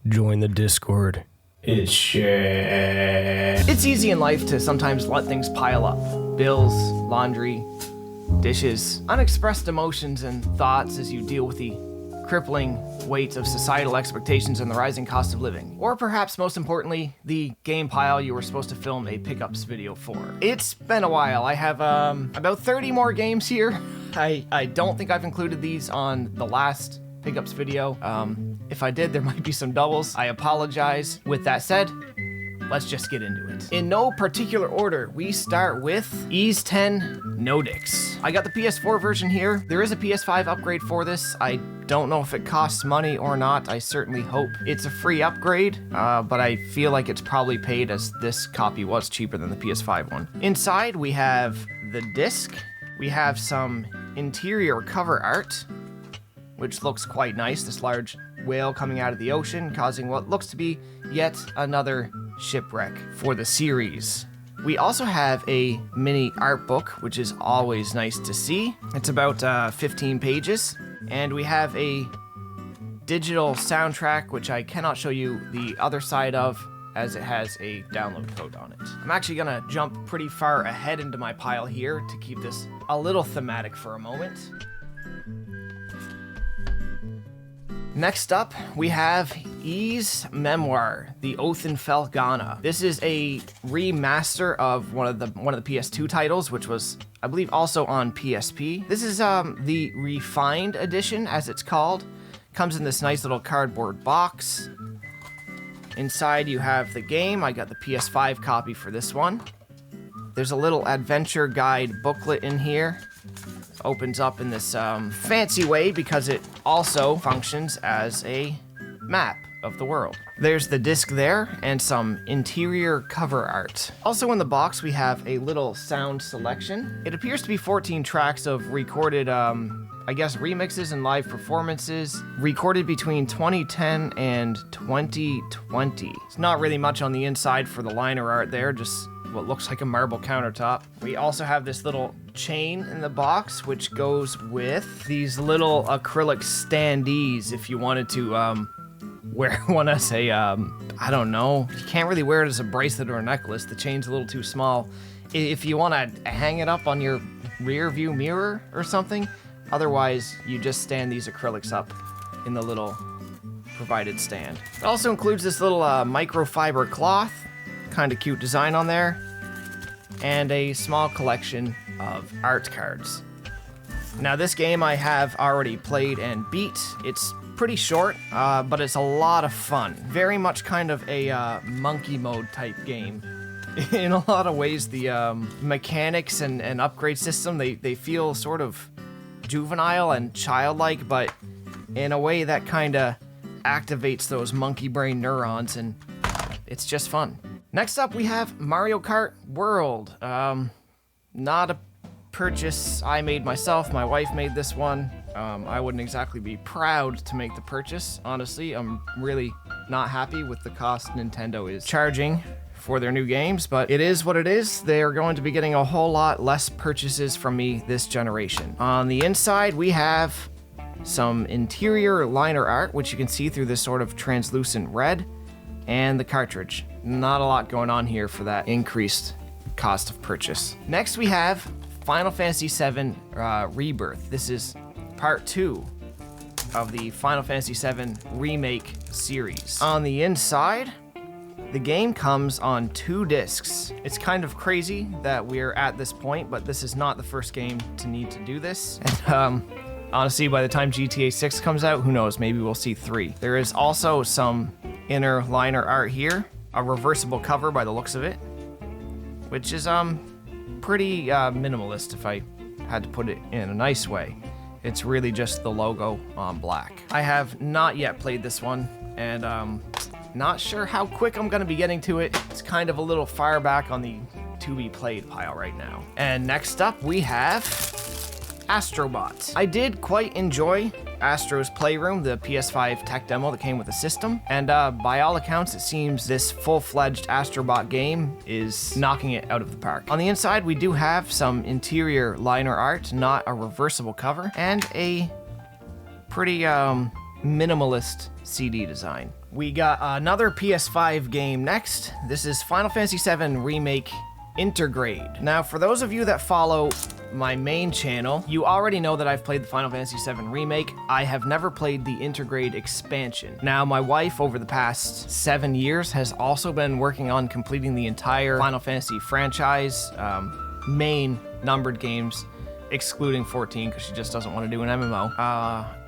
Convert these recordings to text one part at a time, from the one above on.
Join the Discord. It's shit. It's easy in life to sometimes let things pile up. Bills, laundry, dishes, unexpressed emotions and thoughts as you deal with the crippling weight of societal expectations and the rising cost of living. Or perhaps most importantly, the game pile you were supposed to film a pickups video for. It's been a while. I have about 30 more games here. I don't think I've included these on the last pickups video. If I did, there might be some doubles. I apologize. With that said, let's just get into it. In no particular order, we start with Ys 10 Nodix. I got the PS4 version here. There is a PS5 upgrade for this. I don't know if it costs money or not. I certainly hope it's a free upgrade, but I feel like it's probably paid as this copy was cheaper than the PS5 one. Inside, we have the disc. We have some interior cover art, which looks quite nice. This large whale coming out of the ocean, causing what looks to be yet another shipwreck for the series. We also have a mini art book, which is always nice to see. It's about 15 pages. And we have a digital soundtrack, which I cannot show you the other side of, as it has a download code on it. I'm actually gonna jump pretty far ahead into my pile here to keep this a little thematic for a moment. Next up, we have Ys Memoir, The Oath in Felghana. This is a remaster of one of the PS2 titles, which was, I believe, also on PSP. This is the refined edition, as it's called. Comes in this nice little cardboard box. Inside you have the game. I got the PS5 copy for this one. There's a little adventure guide booklet in here. Opens up in this fancy way because it also functions as a map of the world. There's the disc there and some interior cover art. Also in the box we have a little sound selection. It appears to be 14 tracks of recorded, I guess, remixes and live performances recorded between 2010 and 2020. It's not really much on the inside for the liner art there, just what looks like a marble countertop. We also have this little chain in the box, which goes with these little acrylic standees if you wanted to wear one as a, I don't know, you can't really wear it as a bracelet or a necklace. The chain's a little too small. If you want to hang it up on your rear view mirror or something, otherwise you just stand these acrylics up in the little provided stand. It also includes this little microfiber cloth, kind of cute design on there, and a small collection of art cards. Now this game I have already played and beat. It's pretty short, but it's a lot of fun. Very much kind of a monkey mode type game. In a lot of ways, the mechanics and upgrade system, they feel sort of juvenile and childlike, but in a way that kind of activates those monkey brain neurons, and it's just fun. Next up, we have Mario Kart World. Not a purchase I made myself. My wife made this one. I wouldn't exactly be proud to make the purchase, honestly. I'm really not happy with the cost Nintendo is charging for their new games, but it is what it is. They are going to be getting a whole lot less purchases from me this generation. On the inside, we have some interior liner art, which you can see through this sort of translucent red, and the cartridge. Not a lot going on here for that increased cost of purchase. Next we have Final Fantasy VII Rebirth. This is part 2 of the Final Fantasy VII Remake series. On the inside, the game comes on 2 discs. It's kind of crazy that we're at this point, but this is not the first game to need to do this. And honestly, by the time GTA 6 comes out, who knows, maybe we'll see 3. There is also some inner liner art here, a reversible cover by the looks of it, which is pretty minimalist if I had to put it in a nice way. It's really just the logo on black. I have not yet played this one, and not sure how quick I'm gonna be getting to it. It's kind of a little far back on the to be played pile right now. And next up we have Astrobot. I did quite enjoy Astro's Playroom, the PS5 tech demo that came with the system, and by all accounts it seems this full-fledged Astrobot game is knocking it out of the park. On the inside we do have some interior liner art, not a reversible cover, and a pretty minimalist CD design, We got another PS5 game next. This is Final Fantasy VII Remake Intergrade. Now, for those of you that follow my main channel, you already know that I've played the Final Fantasy VII Remake. I have never played the Intergrade expansion. Now, my wife, over the past 7 years, has also been working on completing the entire Final Fantasy franchise, main numbered games, excluding 14, because she just doesn't want to do an MMO.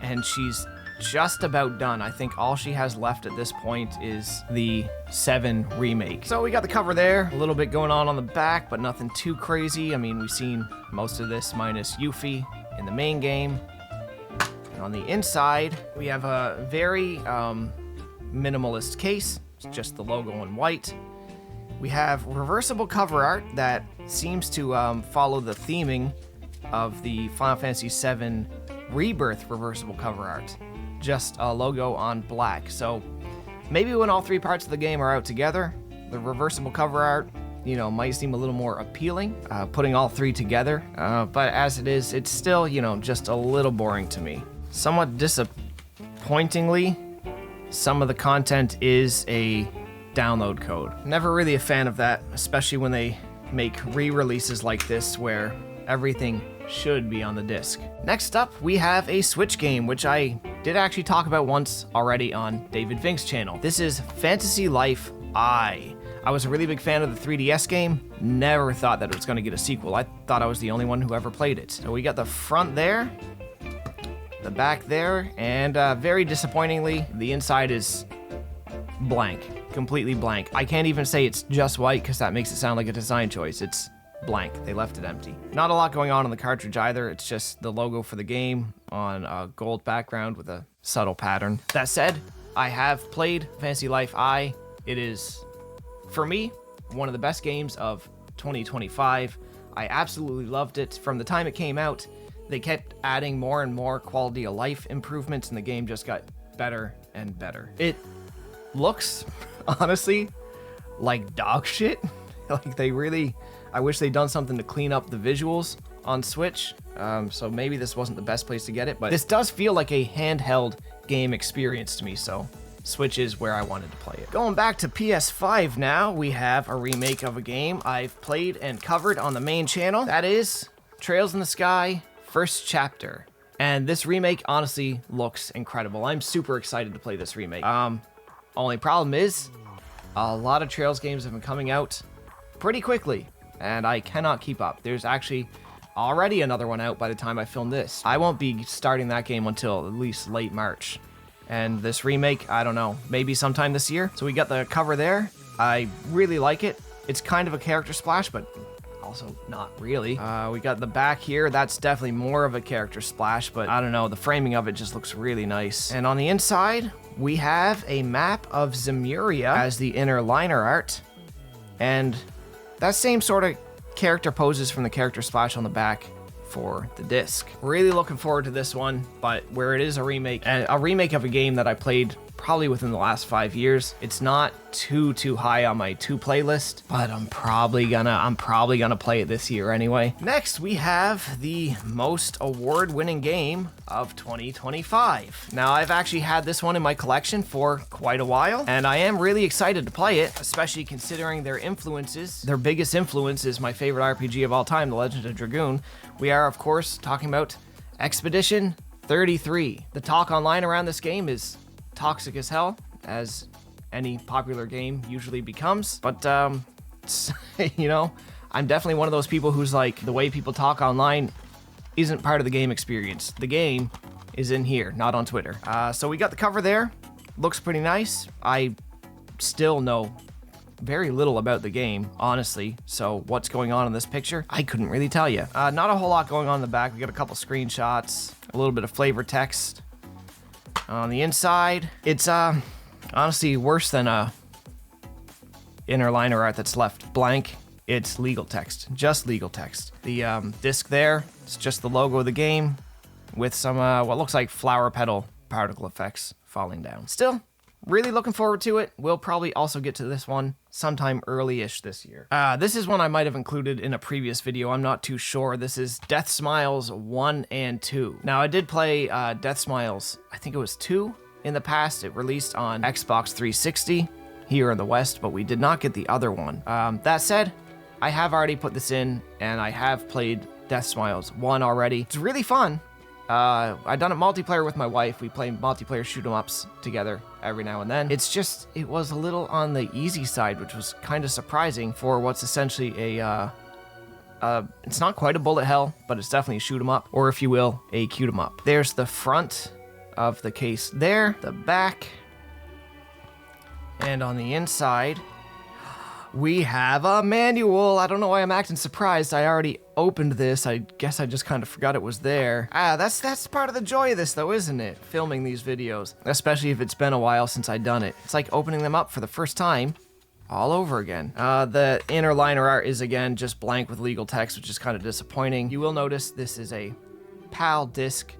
And she's just about done. I think all she has left at this point is the 7 remake. So we got the cover there, a little bit going on the back, but nothing too crazy. I mean, we've seen most of this minus Yuffie in the main game. And on the inside, we have a very minimalist case. It's just the logo in white. We have reversible cover art that seems to follow the theming of the Final Fantasy VII Rebirth reversible cover art. Just a logo on black. So maybe when all 3 parts of the game are out together, the reversible cover art, you know, might seem a little more appealing, putting all 3 together. But as it is, it's still, you know, just a little boring to me. Somewhat disappointingly, some of the content is a download code. Never really a fan of that, especially when they make re-releases like this where everything should be on the disc. Next up, we have a Switch game, which I did actually talk about once already on David Vink's channel. This is Fantasy Life I. I was a really big fan of the 3DS game, never thought that it was going to get a sequel. I thought I was the only one who ever played it. So we got the front there, the back there, and very disappointingly, the inside is blank, completely blank. I can't even say it's just white because that makes it sound like a design choice. It's blank. They left it empty. Not a lot going on the cartridge either. It's just the logo for the game on a gold background with a subtle pattern. That said, I have played Fantasy Life I. It is, for me, one of the best games of 2025. I absolutely loved it. From the time it came out, they kept adding more and more quality of life improvements, and the game just got better and better. It looks, honestly, like dog shit. Like they really, I wish they'd done something to clean up the visuals on Switch. So maybe this wasn't the best place to get it, but this does feel like a handheld game experience to me, so Switch is where I wanted to play it. Going back to PS5 now, we have a remake of a game I've played and covered on the main channel. That is Trails in the Sky First Chapter. And this remake honestly looks incredible. I'm super excited to play this remake. Only problem is, a lot of Trails games have been coming out pretty quickly, and I cannot keep up. There's actually already another one out by the time I film this. I won't be starting that game until at least late March. And this remake, I don't know, maybe sometime this year. So we got the cover there. I really like it. It's kind of a character splash, but also not really. We got the back here. That's definitely more of a character splash, but I don't know, the framing of it just looks really nice. And on the inside, we have a map of Zemuria as the inner liner art. And that same sort of character poses from the character splash on the back for the disc. Really looking forward to this one, but where it is a remake of a game that I played probably within the last 5 years, it's not too high on my to play list, but I'm probably gonna play it this year anyway. Next, we have the most award-winning game of 2025. Now, I've actually had this one in my collection for quite a while, and I am really excited to play it, especially considering their influences. Their biggest influence is my favorite RPG of all time, The Legend of Dragoon. We are, of course, talking about Expedition 33. The talk online around this game is toxic as hell, as any popular game usually becomes. But, you know, I'm definitely one of those people who's like, the way people talk online isn't part of the game experience. The game is in here, not on Twitter. So we got the cover there. Looks pretty nice. I still know very little about the game, honestly. So what's going on in this picture, I couldn't really tell you. Not a whole lot going on in the back. We got a couple screenshots, a little bit of flavor text. On the inside, it's honestly worse than a inner liner art that's left blank. It's legal text, just legal text. The disc there, it's just the logo of the game with some what looks like flower petal particle effects falling down. Still, really looking forward to it. We'll probably also get to this one sometime early-ish this year. This is one I might have included in a previous video. I'm not too sure. This is Death Smiles 1 and 2. Now, I did play Death Smiles, I think it was 2 in the past. It released on Xbox 360 here in the West, but we did not get the other one. That said, I have already put this in, and I have played Death Smiles 1 already. It's really fun. I've done it multiplayer with my wife. We play multiplayer shoot-'em-ups together every now and then. It's just, it was a little on the easy side, which was kind of surprising for what's essentially a, it's not quite a bullet hell, but it's definitely a shoot-'em-up, or if you will, a cute-'em-up. There's the front of the case there, the back, and on the inside, we have a manual. I don't know why I'm acting surprised. I already opened this. I guess I just kind of forgot it was there. That's part of the joy of this though, isn't it? Filming these videos, especially if it's been a while since I've done it. It's like opening them up for the first time all over again. The inner liner art is again just blank with legal text, which is kind of disappointing. You will notice this is a PAL disc.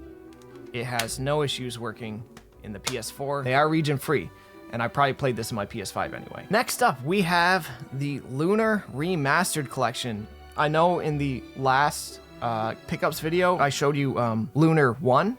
It has no issues working in the PS4. They are region free, and I probably played this in my PS5 anyway. Next up, we have the Lunar Remastered Collection. I know in the last pickups video, I showed you Lunar 1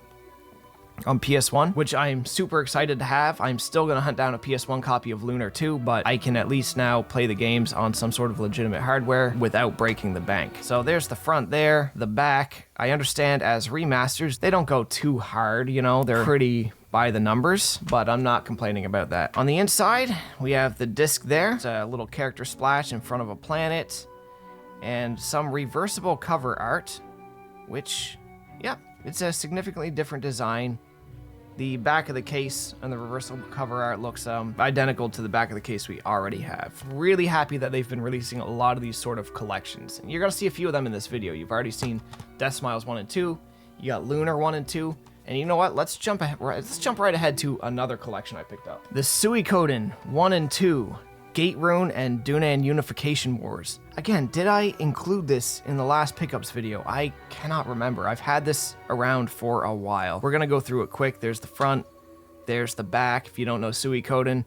on PS1, which I'm super excited to have. I'm still gonna hunt down a PS1 copy of Lunar 2, but I can at least now play the games on some sort of legitimate hardware without breaking the bank. So there's the front there, the back. I understand as remasters, they don't go too hard, you know, they're pretty by the numbers, but I'm not complaining about that. On the inside, we have the disc there. It's a little character splash in front of a planet, and some reversible cover art, which, yeah, it's a significantly different design. The back of the case and the reversible cover art looks identical to the back of the case we already have. Really happy that they've been releasing a lot of these sort of collections. And you're gonna see a few of them in this video. You've already seen Death Smiles 1 and 2. You got Lunar 1 and 2. And you know what? Let's jump right ahead to another collection I picked up. The Suikoden 1 and 2, Gate Rune and Dunan Unification Wars. Again, did I include this in the last pickups video? I cannot remember. I've had this around for a while. We're gonna go through it quick. There's the front, there's the back. If you don't know Suikoden,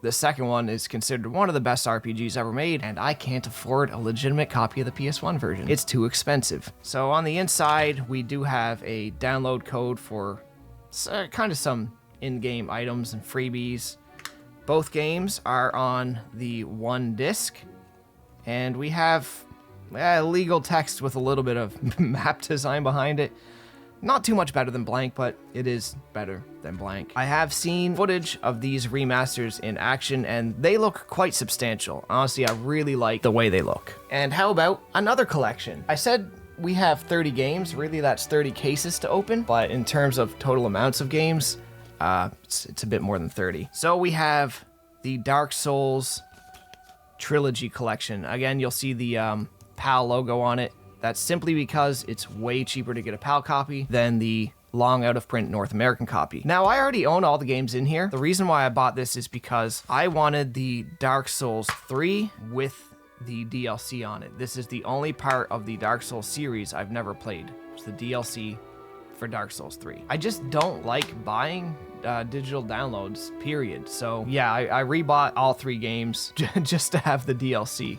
the second one is considered one of the best RPGs ever made, and I can't afford a legitimate copy of the PS1 version. It's too expensive. So on the inside, we do have a download code for kind of some in-game items and freebies. Both games are on the one disc, and we have legal text with a little bit of map design behind it. Not too much better than blank, but it is better than blank. I have seen footage of these remasters in action, and they look quite substantial. Honestly, I really like the way they look. And how about another collection? I said we have 30 games. Really, that's 30 cases to open, but in terms of total amounts of games, it's a bit more than 30. So we have the Dark Souls Trilogy Collection. Again, you'll see the PAL logo on it. That's simply because it's way cheaper to get a PAL copy than the long out-of-print North American copy. Now, I already own all the games in here. The reason why I bought this is because I wanted the Dark Souls 3 with the DLC on it. This is the only part of the Dark Souls series I've never played. It's the DLC for Dark Souls 3. I just don't like buying digital downloads, period. So yeah, I rebought all 3 games just to have the DLC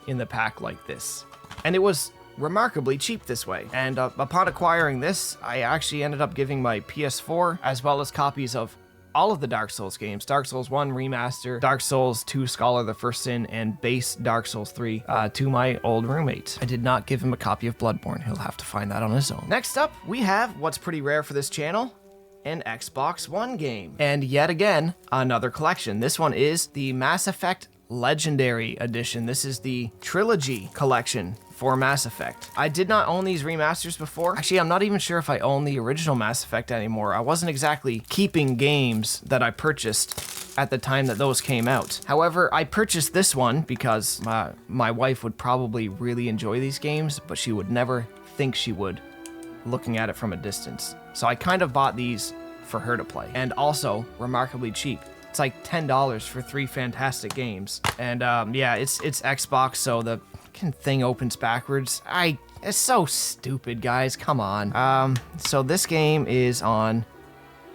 in the pack like this. And it was remarkably cheap this way. And upon acquiring this, I actually ended up giving my PS4 as well as copies of all of the Dark Souls games. Dark Souls 1 Remaster, Dark Souls 2 Scholar the First Sin, and base Dark Souls 3 to my old roommate. I did not give him a copy of Bloodborne. He'll have to find that on his own. Next up, we have what's pretty rare for this channel, an Xbox One game. And yet again, another collection. This one is the Mass Effect Legendary Edition. This is the Trilogy Collection for Mass Effect. I did not own these remasters before. Actually, I'm not even sure if I own the original Mass Effect anymore. I wasn't exactly keeping games that I purchased at the time that those came out. However, I purchased this one because my wife would probably really enjoy these games, but she would never think she would looking at it from a distance. So I kind of bought these for her to play, and also remarkably cheap. It's like $10 for 3 fantastic games. And yeah, it's Xbox, so the thing opens backwards. It's so stupid, guys. Come on. So this game is on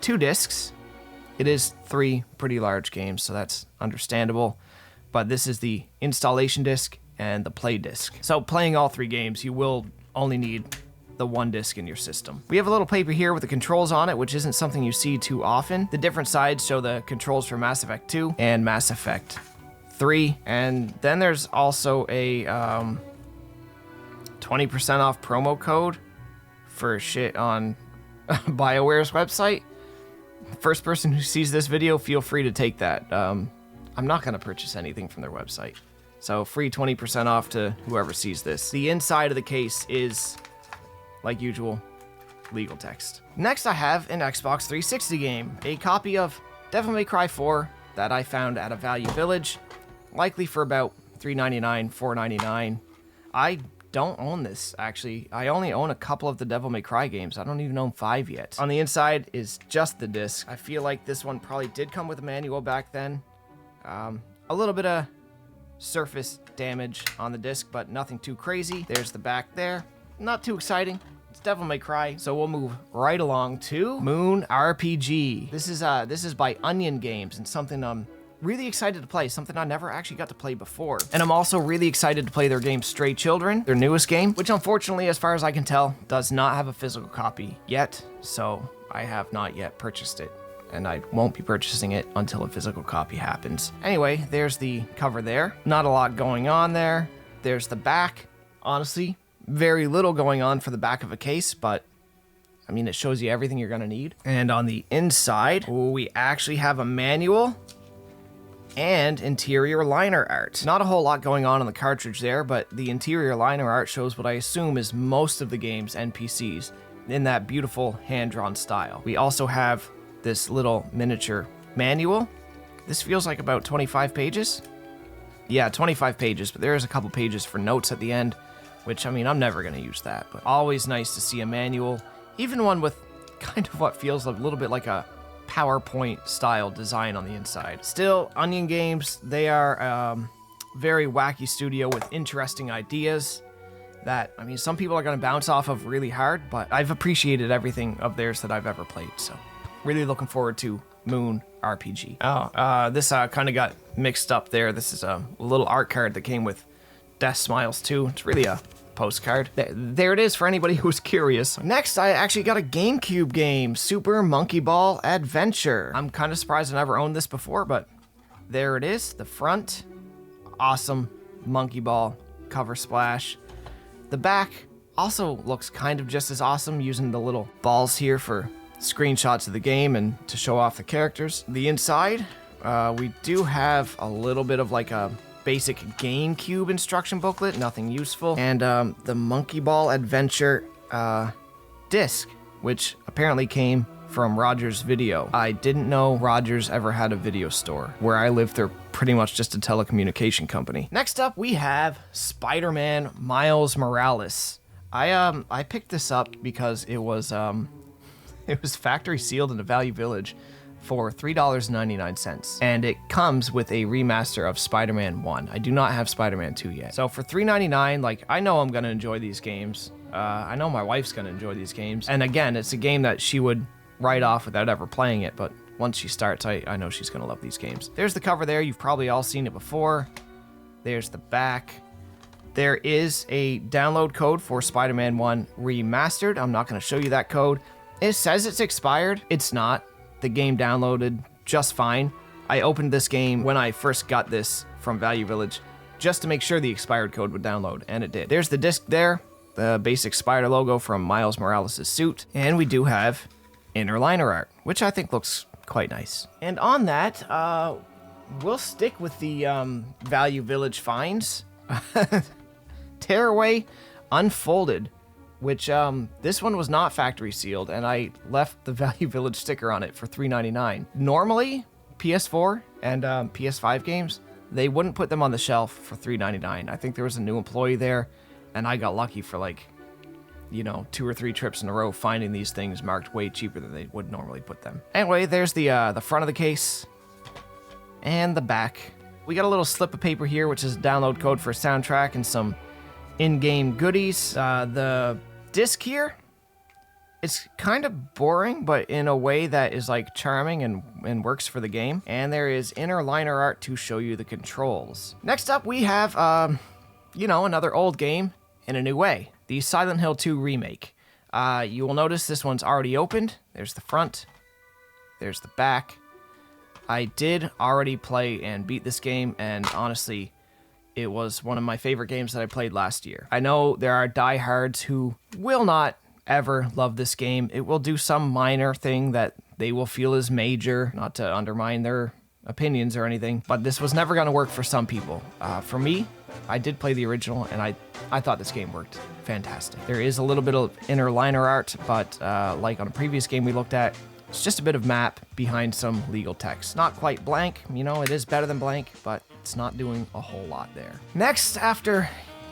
2 discs. It is 3 pretty large games, so that's understandable. But this is the installation disc and the play disc. So playing all 3 games, you will only need the one disc in your system. We have a little paper here with the controls on it, which isn't something you see too often. The different sides show the controls for Mass Effect 2 and Mass Effect 3. And then there's also a 20% off promo code for shit on BioWare's website. First person who sees this video, feel free to take that. I'm not going to purchase anything from their website. So free 20% off to whoever sees this. The inside of the case is, like usual, legal text. Next I have an Xbox 360 game, a copy of Devil May Cry 4 that I found at a Value Village, likely for about $3.99, $4.99. I don't own this, actually. I only own a couple of the Devil May Cry games. I don't even own 5 yet. On the inside is just the disc. I feel like this one probably did come with a manual back then. A little bit of surface damage on the disc, but nothing too crazy. There's the back there. Not too exciting. It's Devil May Cry. So we'll move right along to Moon RPG. This is by Onion Games, and something I'm really excited to play, something I never actually got to play before. And I'm also really excited to play their game Stray Children, their newest game, which unfortunately, as far as I can tell, does not have a physical copy yet. So I have not yet purchased it, and I won't be purchasing it until a physical copy happens. Anyway, there's the cover there. Not a lot going on there. There's the back. Honestly, very little going on for the back of a case, but I mean, it shows you everything you're gonna need. And on the inside, we actually have a manual and interior liner art. Not a whole lot going on the cartridge there, but the interior liner art shows what I assume is most of the game's NPCs in that beautiful hand-drawn style. We also have this little miniature manual. This feels like about 25 pages. Yeah, 25 pages, but there is a couple pages for notes at the end, which, I mean, I'm never going to use that, but always nice to see a manual, even one with kind of what feels a little bit like a PowerPoint style design on the inside. Still, Onion Games, they are very wacky studio with interesting ideas that, I mean, some people are going to bounce off of really hard, but I've appreciated everything of theirs that I've ever played, so really looking forward to Moon RPG. This kind of got mixed up there. This is a little art card that came with Death Smiles too. It's really a postcard. There it is for anybody who's curious. Next, I actually got a GameCube game, Super Monkey Ball Adventure. I'm kind of surprised I never owned this before, but there it is. The front, awesome monkey ball cover splash. The back also looks kind of just as awesome, using the little balls here for screenshots of the game and to show off the characters. The inside, we do have a little bit of like a basic GameCube instruction booklet, nothing useful, and the Monkey Ball Adventure disc, which apparently came from Rogers Video. I didn't know Rogers ever had a video store. Where I live, they're pretty much just a telecommunication company. Next up, we have Spider-Man Miles Morales. I picked this up because it was factory sealed in a Value Village for $3.99, and it comes with a remaster of Spider-Man 1. I do not have Spider-Man 2 yet. So for $3.99, like, I know I'm gonna enjoy these games. I know my wife's gonna enjoy these games. And again, it's a game that she would write off without ever playing it, but once she starts, I know she's gonna love these games. There's the cover there. You've probably all seen it before. There's the back. There is a download code for Spider-Man 1 Remastered. I'm not gonna show you that code. It says it's expired. It's not. The game downloaded just fine. I opened this game when I first got this from Value Village just to make sure the expired code would download, and it did. There's the disc there, the basic spider logo from Miles Morales' suit, and we do have inner liner art, which I think looks quite nice. And on that, we'll stick with the Value Village finds. Tearaway Unfolded, which this one was not factory sealed, and I left the Value Village sticker on it for $3.99. Normally, PS4 and PS5 games, they wouldn't put them on the shelf for $3.99. I think there was a new employee there, and I got lucky for like, you know, 2 or 3 trips in a row finding these things marked way cheaper than they would normally put them. Anyway, there's the front of the case and the back. We got a little slip of paper here, which is a download code for a soundtrack and some in-game goodies. The disc here, it's kind of boring, but in a way that is like charming and works for the game. And there is inner liner art to show you the controls. Next up, we have, you know, another old game in a new way. The Silent Hill 2 remake. You will notice this one's already opened. There's the front. There's the back. I did already play and beat this game, and honestly, it was one of my favorite games that I played last year. I know there are diehards who will not ever love this game. It will do some minor thing that they will feel is major, not to undermine their opinions or anything, but this was never going to work for some people. For me, I did play the original, and I thought this game worked fantastic. There is a little bit of inner liner art, but like on a previous game we looked at, it's just a bit of map behind some legal text. Not quite blank, you know, it is better than blank, but it's not doing a whole lot there. Next, after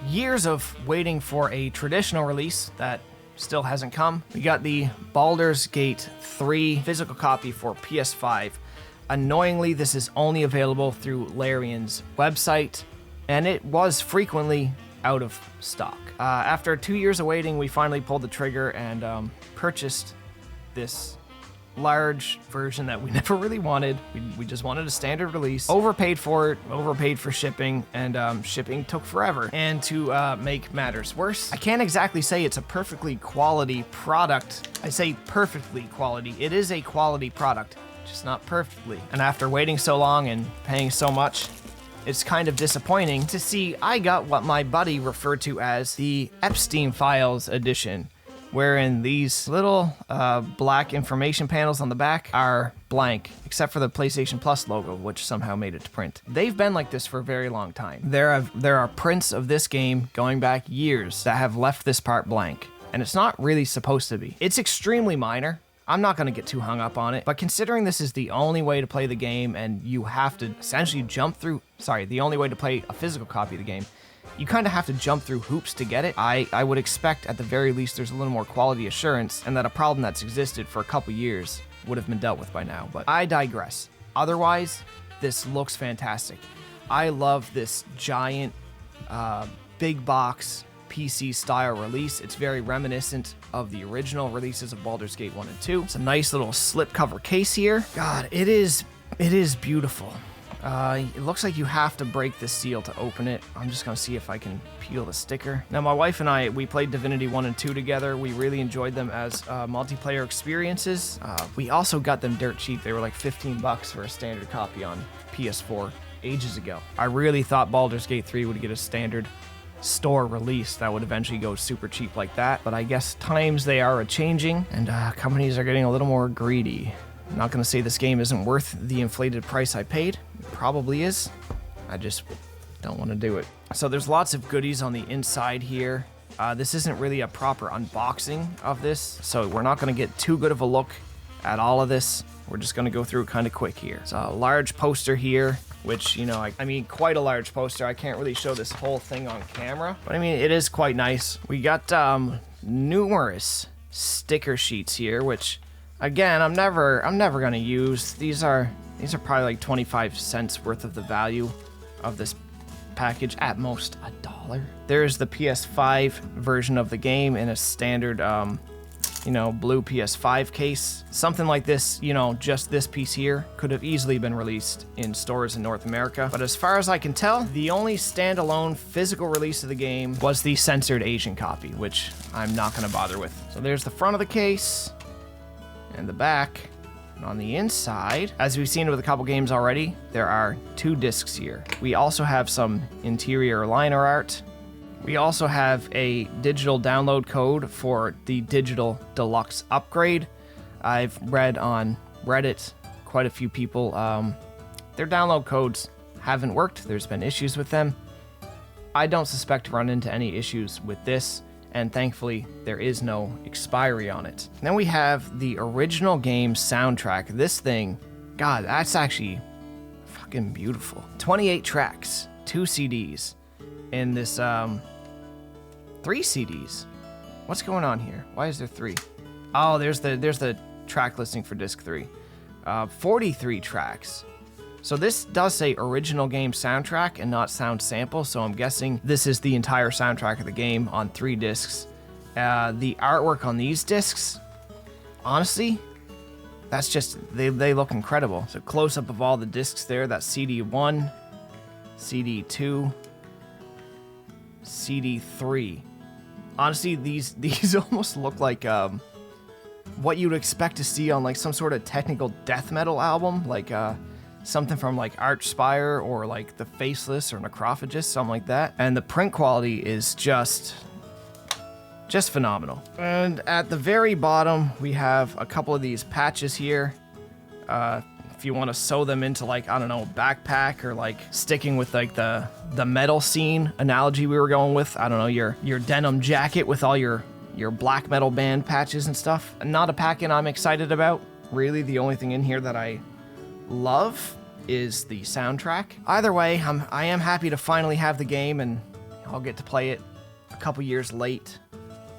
years of waiting for a traditional release that still hasn't come, we got the Baldur's Gate 3 physical copy for PS5. Annoyingly, this is only available through Larian's website, and it was frequently out of stock. After 2 years of waiting, we finally pulled the trigger and purchased this large version that we never really wanted. We just wanted a standard release. Overpaid for it, overpaid for shipping, and shipping took forever. And to make matters worse, I can't exactly say it's a perfectly quality product. I say perfectly quality. It is a quality product, just not perfectly. And after waiting so long and paying so much, it's kind of disappointing to see I got what my buddy referred to as the Epstein Files edition, wherein these little black information panels on the back are blank, except for the PlayStation Plus logo, which somehow made it to print. They've been like this for a very long time. There are prints of this game going back years that have left this part blank, and it's not really supposed to be. It's extremely minor. I'm not going to get too hung up on it, but considering this is the only way to play the game and you have to essentially the only way to play a physical copy of the game, you kind of have to jump through hoops to get it. I would expect at the very least there's a little more quality assurance and that a problem that's existed for a couple years would have been dealt with by now, but I digress. Otherwise, this looks fantastic. I love this giant, big box PC style release. It's very reminiscent of the original releases of Baldur's Gate 1 and 2. It's a nice little slipcover case here. God, it is beautiful. It looks like you have to break this seal to open it. I'm just gonna see if I can peel the sticker. Now, my wife and I, we played Divinity 1 and 2 together. We really enjoyed them as multiplayer experiences. We also got them dirt cheap. They were like $15 for a standard copy on PS4 ages ago. I really thought Baldur's Gate 3 would get a standard store release that would eventually go super cheap like that, but I guess times they are a-changing, and companies are getting a little more greedy. I'm not going to say this game isn't worth the inflated price I paid. It probably is. I just don't want to do it. So there's lots of goodies on the inside here. This isn't really a proper unboxing of this, so we're not going to get too good of a look at all of this. We're just going to go through it kind of quick here. It's a large poster here, which, you know, I mean, quite a large poster. I can't really show this whole thing on camera, but I mean, it is quite nice. We got numerous sticker sheets here, which, again, I'm never gonna use. These are probably like 25 cents worth of the value of this package, at most $1. There's the PS5 version of the game in a standard blue PS5 case. Something like this, just this piece here, could have easily been released in stores in North America. But as far as I can tell, the only standalone physical release of the game was the censored Asian copy, which I'm not going to bother with. So there's the front of the case and the back. And on the inside, as we've seen with a couple games already, there are 2 discs here. We also have some interior liner art. We also have a digital download code for the digital deluxe upgrade. I've read on Reddit quite a few people, their download codes haven't worked. There's been issues with them. I don't suspect to run into any issues with this, and thankfully there is no expiry on it. Then we have the original game soundtrack. This thing, God, that's actually fucking beautiful. 28 tracks, 2 CDs. In this 3 CDs. What's going on here? Why is there 3? Oh, there's the track listing for disc 3. 43 tracks. So this does say original game soundtrack and not sound sample, so I'm guessing this is the entire soundtrack of the game on 3 discs. The artwork on these discs, honestly, that's just, they look incredible. So close up of all the discs there, that's CD1, CD2, CD3. Honestly, these almost look like what you'd expect to see on like some sort of technical death metal album, like something from like Archspire or like The Faceless or Necrophagist, something like that. And the print quality is just phenomenal. And at the very bottom, we have a couple of these patches here. If you want to sew them into like, I don't know, backpack, or like sticking with like the metal scene analogy we were going with. I don't know, your denim jacket with all your black metal band patches and stuff. Not a pack-in I'm excited about. Really, the only thing in here that I love is the soundtrack. Either way, I am happy to finally have the game, and I'll get to play it a couple years late,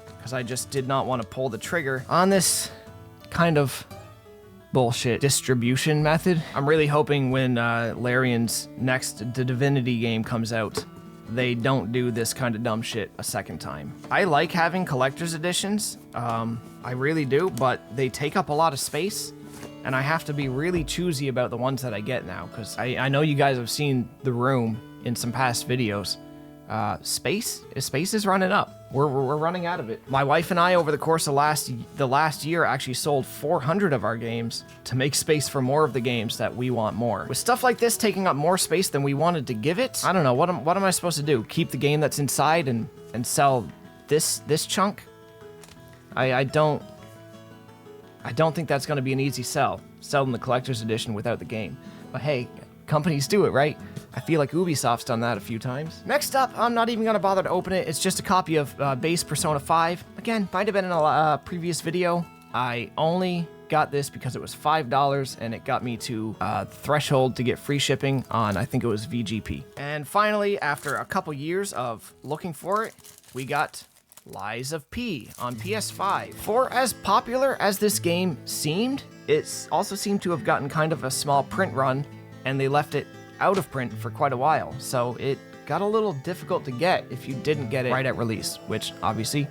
because I just did not want to pull the trigger on this kind of bullshit distribution method. I'm really hoping when Larian's next Divinity game comes out, they don't do this kind of dumb shit a second time. I like having collector's editions, I really do, but they take up a lot of space, and I have to be really choosy about the ones that I get now, because I know you guys have seen the room in some past videos. Space is running up. We're running out of it. My wife and I, over the course of the last year, actually sold 400 of our games to make space for more of the games that we want more. With stuff like this taking up more space than we wanted to give it, I don't know, what am I supposed to do? Keep the game that's inside and sell this chunk? I don't think that's going to be an easy sell. Sell them the collector's edition without the game. But hey, companies do it, right? I feel like Ubisoft's done that a few times. Next up, I'm not even going to bother to open it. It's just a copy of base Persona 5. Again, might have been in a previous video. I only got this because it was $5, and it got me to threshold to get free shipping on, I think it was VGP. And finally, after a couple years of looking for it, we got Lies of P on PS5. For as popular as this game seemed, it also seemed to have gotten kind of a small print run, and they left it out of print for quite a while, so it got a little difficult to get if you didn't get it right at release, which obviously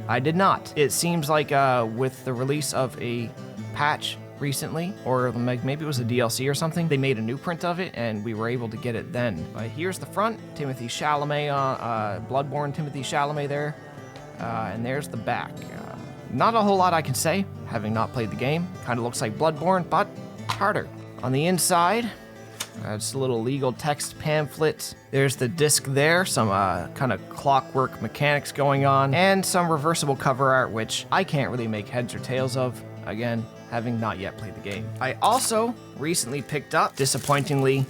I did not. It seems like with the release of a patch recently, or maybe it was a DLC or something, they made a new print of it and we were able to get it then. Here's the front, Timothée Chalamet, Bloodborne Timothée Chalamet there, and there's the back. Not a whole lot I can say, having not played the game. Kind of looks like Bloodborne, but harder. On the inside, just a little legal text pamphlet. There's the disc there, some kind of clockwork mechanics going on, and some reversible cover art, which I can't really make heads or tails of, again, having not yet played the game. I also recently picked up, disappointingly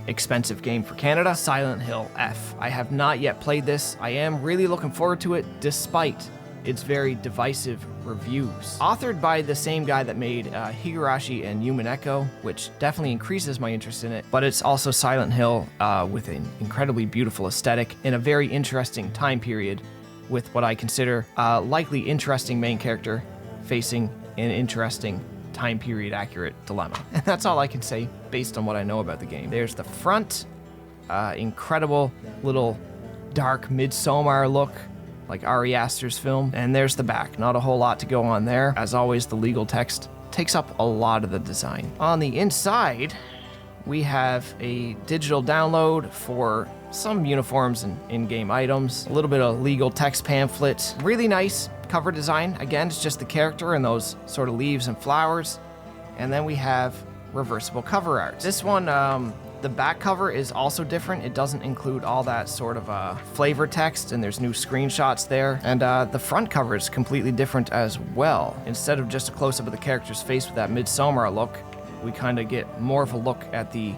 expensive game for Canada, Silent Hill F. I have not yet played this. I am really looking forward to it, despite its very divisive reviews. Authored by the same guy that made Higurashi and Human Echo, which definitely increases my interest in it, but it's also Silent Hill with an incredibly beautiful aesthetic in a very interesting time period with what I consider a likely interesting main character facing an interesting time period accurate dilemma. And that's all I can say based on what I know about the game. There's the front, incredible little dark Midsommar look, like Ari Aster's film. And there's the back. Not a whole lot to go on there. As always, the legal text takes up a lot of the design. On the inside, we have a digital download for some uniforms and in-game items, a little bit of legal text pamphlet. Really nice cover design. Again, it's just the character and those sort of leaves and flowers. And then we have reversible cover art. This one, the back cover is also different. It doesn't include all that sort of flavor text, and there's new screenshots there. And the front cover is completely different as well. Instead of just a close-up of the character's face with that Midsommar look, we kind of get more of a look at the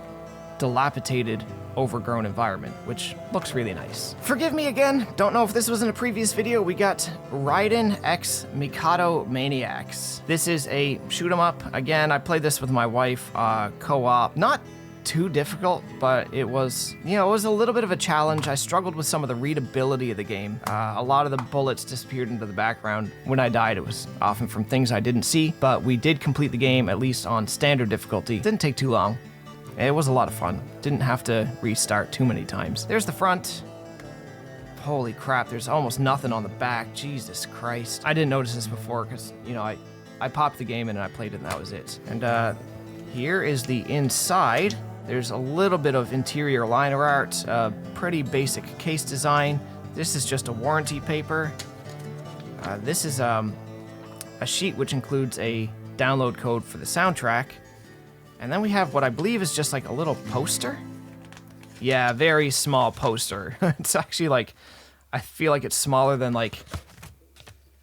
dilapidated, overgrown environment, which looks really nice. Forgive me again, don't know if this was in a previous video. We got Raiden X Mikado Maniacs. This is a shoot 'em up. Again, I played this with my wife, co-op. Not too difficult, but it was, it was a little bit of a challenge. I struggled with some of the readability of the game. A lot of the bullets disappeared into the background. When I died, it was often from things I didn't see, but we did complete the game, at least on standard difficulty. Didn't take too long. It was a lot of fun. Didn't have to restart too many times. There's the front. Holy crap, there's almost nothing on the back. Jesus Christ. I didn't notice this before because, I popped the game in and I played it and that was it. And here is the inside. There's a little bit of interior liner art, pretty basic case design. This is just a warranty paper. This is a sheet which includes a download code for the soundtrack. And then we have what I believe is just like a little poster. Yeah, very small poster. It's actually like, I feel like it's smaller than like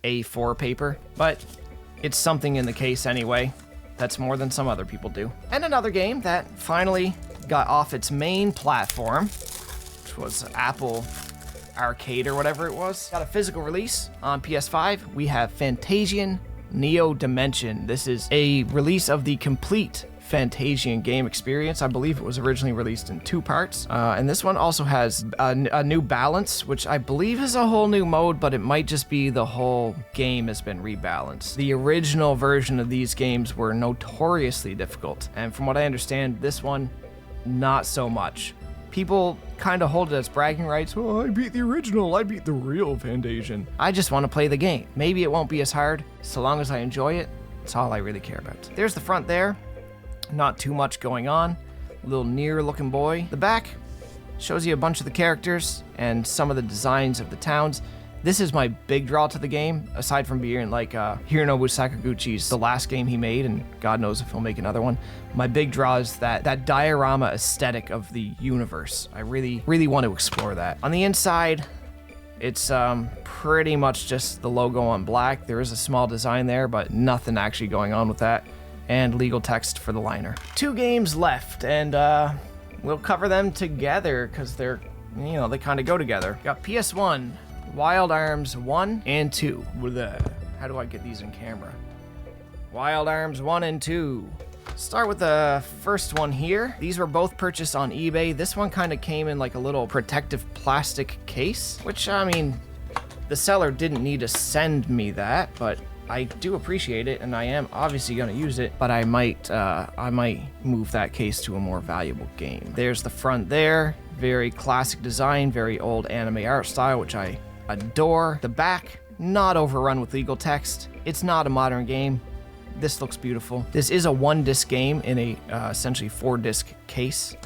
A4 paper, but it's something in the case anyway. That's more than some other people do. And another game that finally got off its main platform, which was Apple Arcade or whatever it was. Got a physical release on PS5. We have Fantasian Neo Dimension. This is a release of the complete Fantasian game experience. I believe it was originally released in 2 parts. And this one also has a new balance, which I believe is a whole new mode, but it might just be the whole game has been rebalanced. The original version of these games were notoriously difficult. And from what I understand, this one, not so much. People kind of hold it as bragging rights. Oh, I beat the original. I beat the real Fantasian. I just want to play the game. Maybe it won't be as hard. So long as I enjoy it, that's all I really care about. There's the front there. Not too much going on. Little near looking boy. The back shows you a bunch of the characters and some of the designs of the towns. This is my big draw to the game, aside from being like Hironobu Sakaguchi's the last game he made, and God knows if he'll make another one. My big draw is that diorama aesthetic of the universe. I really want to explore that. On the inside, it's pretty much just the logo on black. There is a small design there, but nothing actually going on with that. And legal text for the liner. 2 games left, and we'll cover them together because they're, you know, they kind of go together. Got PS1, Wild Arms 1 and 2. How do I get these in camera? Wild Arms 1 and 2. Start with the first one here. These were both purchased on eBay. This one kind of came in like a little protective plastic case, which, I mean, the seller didn't need to send me that, but I do appreciate it, and I am obviously going to use it, but I might move that case to a more valuable game. There's the front there. Very classic design, very old anime art style, which I adore. The back, not overrun with legal text. It's not a modern game. This looks beautiful. This is a 1-disc game in a essentially 4-disc case.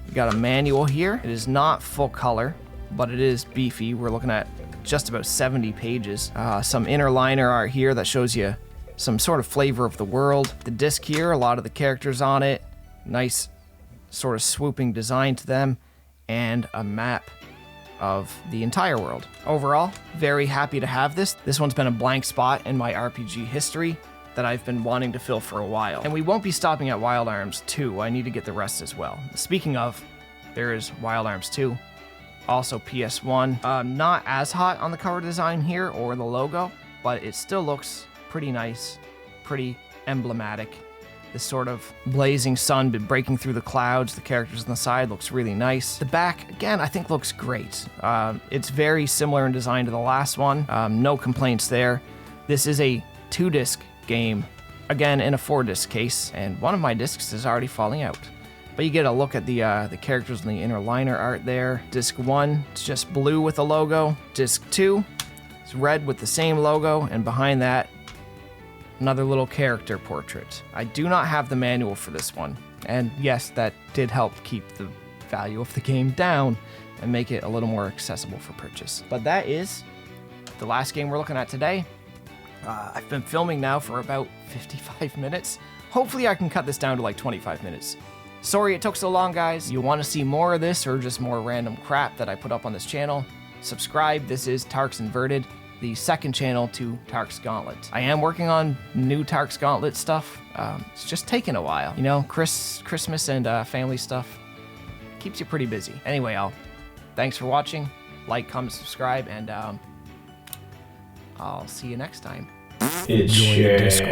We got a manual here. It is not full color, but it is beefy. We're looking at just about 70 pages. Some inner liner art here that shows you some sort of flavor of the world. The disc here, a lot of the characters on it. Nice sort of swooping design to them. And a map of the entire world. Overall, very happy to have this. This one's been a blank spot in my RPG history that I've been wanting to fill for a while. And we won't be stopping at Wild Arms 2. I need to get the rest as well. Speaking of, there is Wild Arms 2. Also PS1. Not as hot on the cover design here or the logo, but it still looks pretty nice, pretty emblematic. This sort of blazing sun breaking through the clouds. The characters on the side looks really nice. The back, again, I think looks great. It's very similar in design to the last one. No complaints there. This is a 2-disc game, again in a 4-disc case, and one of my discs is already falling out. But you get a look at the characters in the inner liner art there. Disc 1, it's just blue with a logo. Disc 2, it's red with the same logo, and behind that, another little character portrait. I do not have the manual for this one, and yes, that did help keep the value of the game down and make it a little more accessible for purchase. But that is the last game we're looking at today. I've been filming now for about 55 minutes. Hopefully I can cut this down to like 25 minutes. Sorry it took so long, guys. You want to see more of this or just more random crap that I put up on this channel? Subscribe. This is Tarks Inverted, the second channel to Tarks Gauntlet. I am working on new Tarks Gauntlet stuff. It's just taking a while. You know, Christmas and family stuff keeps you pretty busy. Anyway, thanks for watching. Like, comment, subscribe, and I'll see you next time. It's Discord.